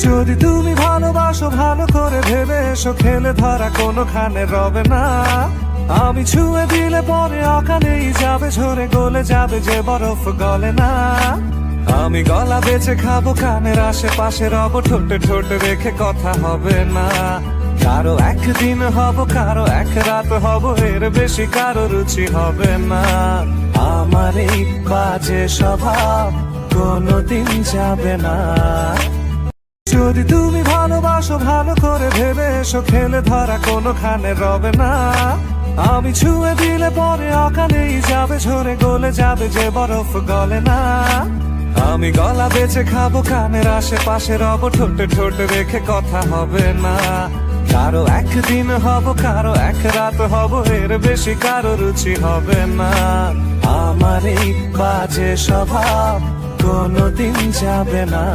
যদি তুমি ভালোবাসো ভালো করে ভেবে এসো, খেলে ধরা কোনোখানে রবে না। আমি ছুঁয়ে দিলে পরে অকালেই যাবে, ঝরে গলে যাবে যে বরফ গলে না। আমি গলা বেঁচে খাবো, কানের আশেপাশে রব, ঠোঁটে ঠোঁটে রেখে কথা হবে না। কারো একদিন হব, কারো এক রাত হব, এর বেশি কারো রুচি হবে না। আমার এই বাজে স্বভাব কোনোদিন যাবে না। যদি তুমি ভালোবাসো ভালো করে ভেবে এসো, খেলে ধরা কোনোখানে রবে না। আমি ছুঁয়ে দিলে পরে অকালেই যাবে, ঝরে গলে যাবে যে বরফ গলে না। আমি গলা বেঁচে খাবো, কানের আশেপাশে রব, ঠোঁটে ঠোঁটে রেখে কথা হবে না। কারো একদিন হব, কারো এক রাত হব, এর বেশি কারো রুচি হবে না। আমার এই বাজে স্বভাব কোনোদিন যাবে না।